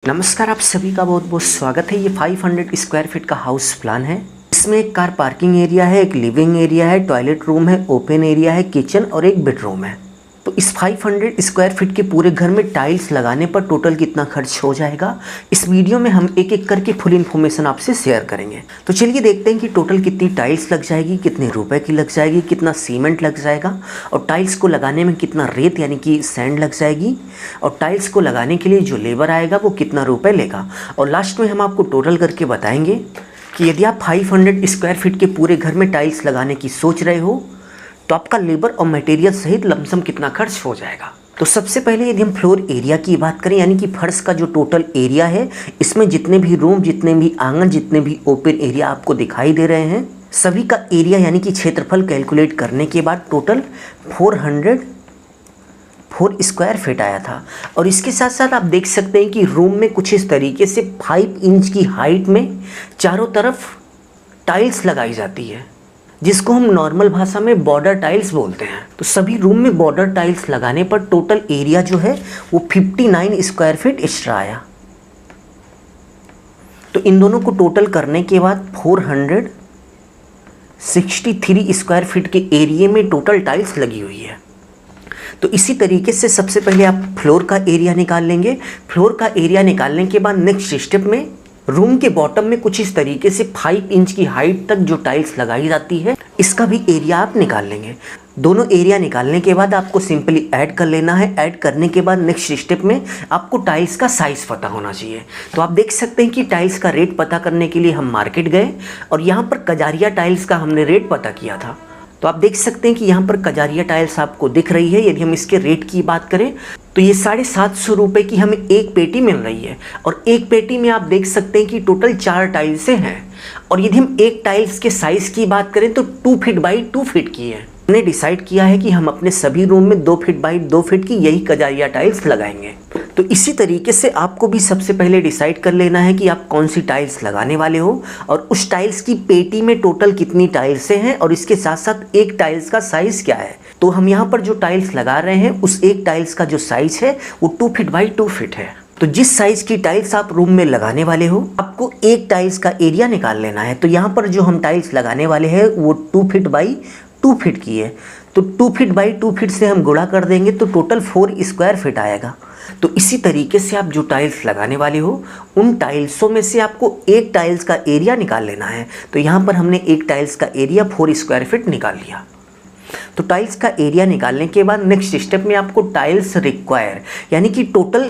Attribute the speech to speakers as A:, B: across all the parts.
A: नमस्कार, आप सभी का बहुत बहुत स्वागत है। ये 500 स्क्वायर फीट का हाउस प्लान है। इसमें एक कार पार्किंग एरिया है, एक लिविंग एरिया है, टॉयलेट रूम है, ओपन एरिया है, किचन और एक बेडरूम है। तो इस 500 स्क्वायर फीट के पूरे घर में टाइल्स लगाने पर टोटल कितना खर्च हो जाएगा, इस वीडियो में हम एक एक करके फुल इन्फॉर्मेशन आपसे शेयर करेंगे। तो चलिए देखते हैं कि टोटल कितनी टाइल्स लग जाएगी, कितने रुपए की लग जाएगी, कितना सीमेंट लग जाएगा और टाइल्स को लगाने में कितना रेत यानी कि सैंड लग जाएगी और टाइल्स को लगाने के लिए जो लेबर आएगा वो कितना रुपए लेगा। और लास्ट में हम आपको टोटल करके बताएंगे कि यदि आप 500 स्क्वायर फीट के पूरे घर में टाइल्स लगाने की सोच रहे हो तो आपका लेबर और मटेरियल सहित लमसम कितना खर्च हो जाएगा। तो सबसे पहले यदि हम फ्लोर एरिया की बात करें यानी कि फर्श का जो टोटल एरिया है, इसमें जितने भी रूम, जितने भी आंगन, जितने भी ओपन एरिया आपको दिखाई दे रहे हैं, सभी का एरिया यानी कि क्षेत्रफल कैलकुलेट करने के बाद टोटल 404 स्क्वायर फीट आया था। और इसके साथ साथ आप देख सकते हैं कि रूम में कुछ इस तरीके से 5 इंच की हाइट में चारों तरफ टाइल्स लगाई जाती है, जिसको हम नॉर्मल भाषा में बॉर्डर टाइल्स बोलते हैं। तो सभी रूम में बॉर्डर टाइल्स लगाने पर टोटल एरिया जो है वो 59 स्क्वायर फीट एक्स्ट्रा आया। तो इन दोनों को टोटल करने के बाद 463 स्क्वायर फीट के एरिया में टोटल टाइल्स लगी हुई है। तो इसी तरीके से सबसे पहले आप फ्लोर का एरिया निकाल लेंगे। फ्लोर का एरिया निकालने के बाद नेक्स्ट स्टेप में रूम के बॉटम में कुछ इस तरीके से 5 इंच की हाइट तक जो टाइल्स लगाई जाती है, इसका भी एरिया आप निकाल लेंगे। दोनों एरिया निकालने के बाद आपको सिंपली ऐड कर लेना है। ऐड करने के बाद नेक्स्ट स्टेप में आपको टाइल्स का साइज़ पता होना चाहिए। तो आप देख सकते हैं कि टाइल्स का रेट पता करने के लिए हम मार्केट गए और यहाँ पर कजारिया टाइल्स का हमने रेट पता किया था। तो आप देख सकते हैं कि यहाँ पर कजारिया टाइल्स आपको दिख रही है। यदि हम इसके रेट की बात करें तो ये 750 रुपये की हमें एक पेटी मिल रही है और एक पेटी में आप देख सकते हैं कि टोटल 4 टाइल्सें हैं। और यदि हम एक टाइल्स के साइज़ की बात करें तो 2 फीट बाई 2 फीट की है। हमने डिसाइड किया है कि हम अपने सभी रूम में 2 फीट बाई 2 फीट की यही कजारिया टाइल्स लगाएंगे। तो इसी तरीके से आपको भी सबसे पहले डिसाइड कर लेना है कि आप कौन सी टाइल्स लगाने वाले हो और उस टाइल्स की पेटी में टोटल कितनी टाइल्सें हैं और इसके साथ साथ एक टाइल्स का साइज़ क्या है। तो हम यहाँ पर जो टाइल्स लगा रहे हैं उस एक टाइल्स का जो साइज़ है वो 2 फीट बाई 2 फीट है। तो जिस साइज़ की टाइल्स आप रूम में लगाने वाले हो आपको एक टाइल्स का एरिया निकाल लेना है। तो यहाँ पर जो हम टाइल्स लगाने वाले हैं वो 2 फीट बाई 2 फीट की है। तो 2 फीट बाई 2 फीट से हम गुणा कर देंगे तो टोटल 4 स्क्वायर फीट आएगा। तो इसी तरीके से आप जो टाइल्स लगाने वाले हो उन टाइल्सों में से आपको एक टाइल्स का एरिया निकाल लेना है। तो यहाँ पर हमने एक टाइल्स का एरिया 4 स्क्वायर फीट निकाल लिया। तो टाइल्स का एरिया निकालने के बाद नेक्स्ट स्टेप में आपको टाइल्स रिक्वायर यानी कि टोटल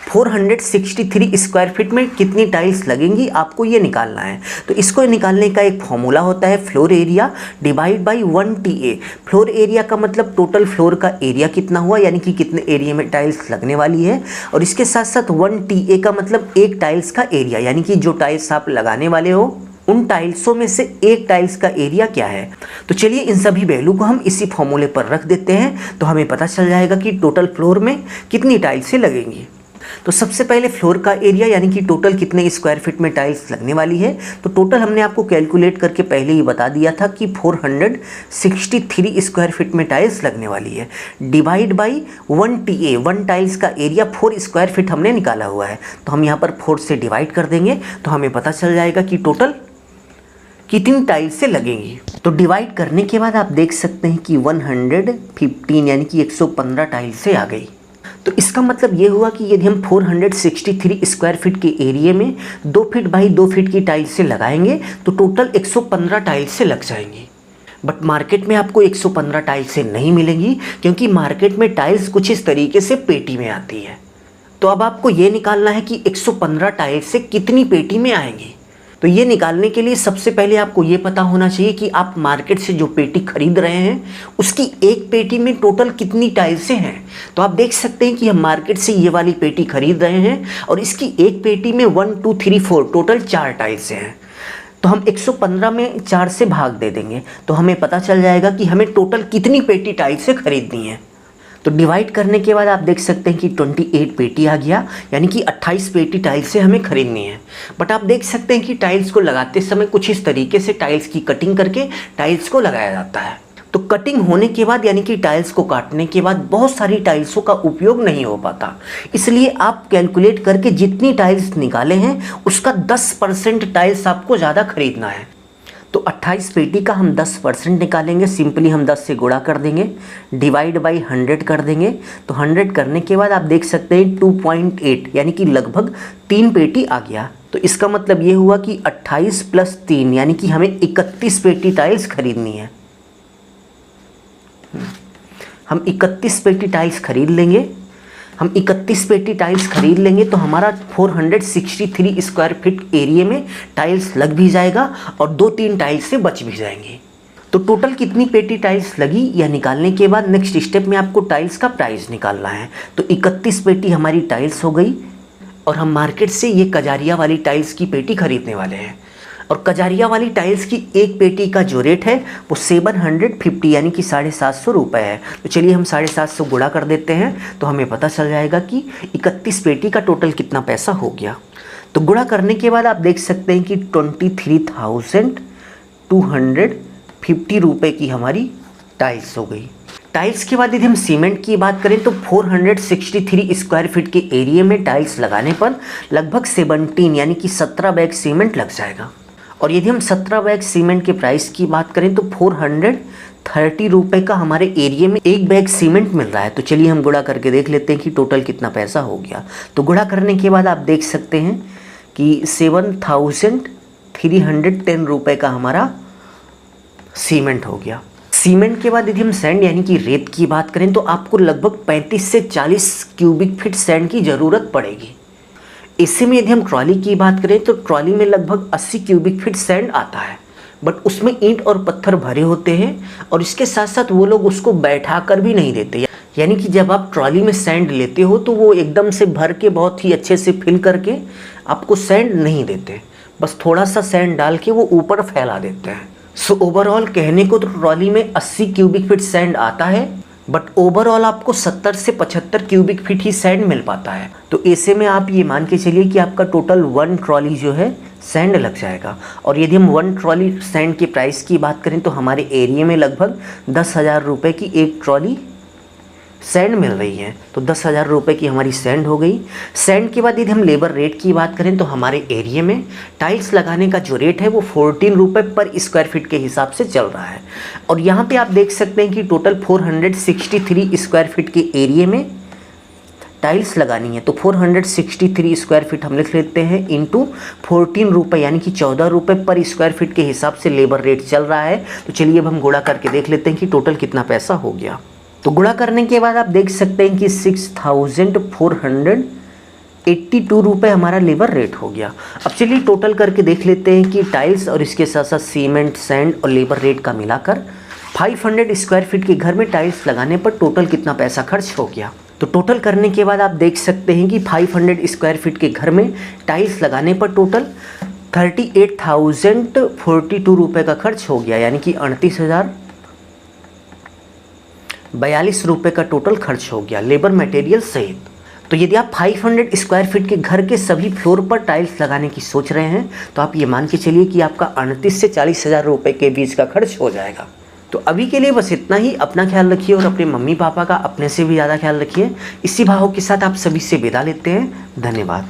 A: 463 स्क्वायर फीट में कितनी टाइल्स लगेंगी आपको ये निकालना है। तो इसको निकालने का एक फॉर्मूला होता है floor area divide by 1 TA। Floor area का मतलब टोटल फ्लोर का एरिया कितना हुआ यानी कि कितने एरिया में टाइल्स लगने वाली है, और इसके साथ साथ 1 TA का मतलब एक टाइल्स का एरिया यानी कि जो टाइल्स आप लगाने वाले हो उन टाइल्सों में से एक टाइल्स का एरिया क्या है। तो चलिए इन सभी वैल्यू को हम इसी फॉर्मूले पर रख देते हैं तो हमें पता चल जाएगा कि टोटल फ्लोर में कितनी टाइल्सें लगेंगी। तो सबसे पहले फ्लोर का एरिया यानी कि टोटल कितने स्क्वायर फीट में टाइल्स लगने वाली है। तो टोटल हमने आपको कैलकुलेट करके पहले ही बता दिया था कि 463 स्क्वायर फीट में टाइल्स लगने वाली है डिवाइड बाई 1 TA। 1 टाइल्स का एरिया 4 स्क्वायर फीट हमने निकाला हुआ है। तो हम यहाँ पर 4 से डिवाइड कर देंगे तो हमें पता चल जाएगा कि टोटल कितनी टाइल्स से लगेंगी। तो डिवाइड करने के बाद आप देख सकते हैं कि 115 यानी कि 115 टाइल्स से आ गई। तो इसका मतलब ये हुआ कि यदि हम 463 स्क्वायर फीट के एरिया में 2 फीट बाई 2 फीट की टाइल्स से लगाएंगे तो टोटल 115 टाइल्स से लग जाएंगी। बट मार्केट में आपको 115 टाइल्स से नहीं मिलेंगी क्योंकि मार्केट में टाइल्स कुछ इस तरीके से पेटी में आती है। तो अब आपको ये निकालना है कि 115 टाइल्स से कितनी पेटी में आएंगी। तो ये निकालने के लिए सबसे पहले आपको ये पता होना चाहिए कि आप मार्केट से जो पेटी खरीद रहे हैं उसकी एक पेटी में टोटल कितनी टाइल्सें हैं। तो आप देख सकते हैं कि हम मार्केट से ये वाली पेटी खरीद रहे हैं और इसकी एक पेटी में 1 2 3 4 टोटल 4 टाइल्सें हैं। तो हम 115 में 4 से भाग दे देंगे तो हमें पता चल जाएगा कि हमें टोटल कितनी पेटी टाइल्सें खरीदनी है। तो डिवाइड करने के बाद आप देख सकते हैं कि 28 पेटी आ गया यानी कि 28 पेटी टाइल्स से हमें खरीदनी है। बट आप देख सकते हैं कि टाइल्स को लगाते समय कुछ इस तरीके से टाइल्स की कटिंग करके टाइल्स को लगाया जाता है। तो कटिंग होने के बाद यानी कि टाइल्स को काटने के बाद बहुत सारी टाइल्सों का उपयोग नहीं हो पाता, इसलिए आप कैलकुलेट करके जितनी टाइल्स निकाले हैं उसका 10% टाइल्स आपको ज़्यादा खरीदना है। तो 28 पेटी का हम 10% निकालेंगे, सिंपली हम 10 से गुणा कर देंगे, डिवाइड बाई 100 कर देंगे। तो 100 करने के बाद आप देख सकते हैं 2.8 यानी कि लगभग 3 पेटी आ गया। तो इसका मतलब ये हुआ कि 28 + 3 यानी कि हमें 31 पेटी टाइल्स खरीदनी है। हम 31 पेटी टाइल्स खरीद लेंगे। हम 31 पेटी टाइल्स खरीद लेंगे तो हमारा 463 स्क्वायर फीट एरिया में टाइल्स लग भी जाएगा और 2-3 टाइल्स से बच भी जाएंगे। तो टोटल कितनी पेटी टाइल्स लगी यह निकालने के बाद नेक्स्ट स्टेप में आपको टाइल्स का प्राइस निकालना है। तो 31 पेटी हमारी टाइल्स हो गई और हम मार्केट से ये कजारिया वाली टाइल्स की पेटी खरीदने वाले हैं। और कजारिया वाली टाइल्स की एक पेटी का जो रेट है वो 750 यानी कि 750 रुपये है। तो चलिए हम 750 गुणा कर देते हैं तो हमें पता चल जाएगा कि 31 पेटी का टोटल कितना पैसा हो गया। तो गुणा करने के बाद आप देख सकते हैं कि 23,250 रुपये की हमारी टाइल्स हो गई। टाइल्स के बाद यदि हम सीमेंट की बात करें तो 463 स्क्वायर फीट के एरिया में टाइल्स लगाने पर लगभग 17 यानी कि 17 बैग सीमेंट लग जाएगा। और यदि हम 17 बैग सीमेंट के प्राइस की बात करें तो 430 रुपये का हमारे एरिया में एक बैग सीमेंट मिल रहा है। तो चलिए हम गुणा करके देख लेते हैं कि टोटल कितना पैसा हो गया। तो गुणा करने के बाद आप देख सकते हैं कि 7,310 रुपये का हमारा सीमेंट हो गया। सीमेंट के बाद यदि हम सैंड यानी कि रेत की बात करें तो आपको लगभग 35 से 40 क्यूबिक फीट सैंड की ज़रूरत पड़ेगी। इसी में यदि हम ट्रॉली की बात करें तो ट्रॉली में लगभग 80 क्यूबिक फीट सैंड आता है, बट उसमें ईंट और पत्थर भरे होते हैं और इसके साथ साथ वो लोग उसको बैठा कर भी नहीं देते। यानी कि जब आप ट्रॉली में सैंड लेते हो तो वो एकदम से भर के बहुत ही अच्छे से फिल करके आपको सैंड नहीं देते, बस थोड़ा सा सैंड डाल के वो ऊपर फैला देते हैं। सो ओवरऑल कहने को तो ट्रॉली में 80 क्यूबिक फीट सैंड आता है, बट ओवरऑल आपको 70 से 75 क्यूबिक फीट ही सैंड मिल पाता है। तो ऐसे में आप ये मान के चलिए कि आपका टोटल 1 ट्रॉली जो है सैंड लग जाएगा। और यदि हम 1 ट्रॉली सैंड के प्राइस की बात करें तो हमारे एरिया में लगभग 10,000 रुपये की एक ट्रॉली सैंड मिल रही है। तो 10,000 रुपये की हमारी सैंड हो गई। सैंड के बाद यदि हम लेबर रेट की बात करें तो हमारे एरिया में टाइल्स लगाने का जो रेट है वो 14 रुपये पर स्क्वायर फीट के हिसाब से चल रहा है। और यहाँ पे आप देख सकते हैं कि टोटल 463 स्क्वायर फीट के एरिया में टाइल्स लगानी है। तो 463 स्क्वायर फीट हम लिख लेते हैं इंटू 14 रुपये यानी कि 14 रुपये पर स्क्वायर फीट के हिसाब से लेबर रेट चल रहा है। तो चलिए अब हम गुणा करके देख लेते हैं कि टोटल कितना पैसा हो गया। तो गुणा करने के बाद आप देख सकते हैं कि 6,482 रुपये हमारा लेबर रेट हो गया। अब चलिए टोटल करके देख लेते हैं कि टाइल्स और इसके साथ साथ सीमेंट, सैंड और लेबर रेट का मिलाकर 500 स्क्वायर फीट के घर में टाइल्स लगाने पर टोटल कितना पैसा खर्च हो गया। तो टोटल करने के बाद आप देख सकते हैं कि 500 स्क्वायर फीट के घर में टाइल्स लगाने पर टोटल 38,042 रुपये का खर्च हो गया, यानी कि 38,042 रुपये का टोटल खर्च हो गया लेबर मटेरियल सहित। तो यदि आप 500 स्क्वायर फीट के घर के सभी फ्लोर पर टाइल्स लगाने की सोच रहे हैं तो आप ये मान के चलिए कि आपका 38 से 40,000 रुपये के बीच का खर्च हो जाएगा। तो अभी के लिए बस इतना ही। अपना ख्याल रखिए और अपने मम्मी पापा का अपने से भी ज़्यादा ख्याल रखिए। इसी भाव के साथ आप सभी से विदा लेते हैं। धन्यवाद।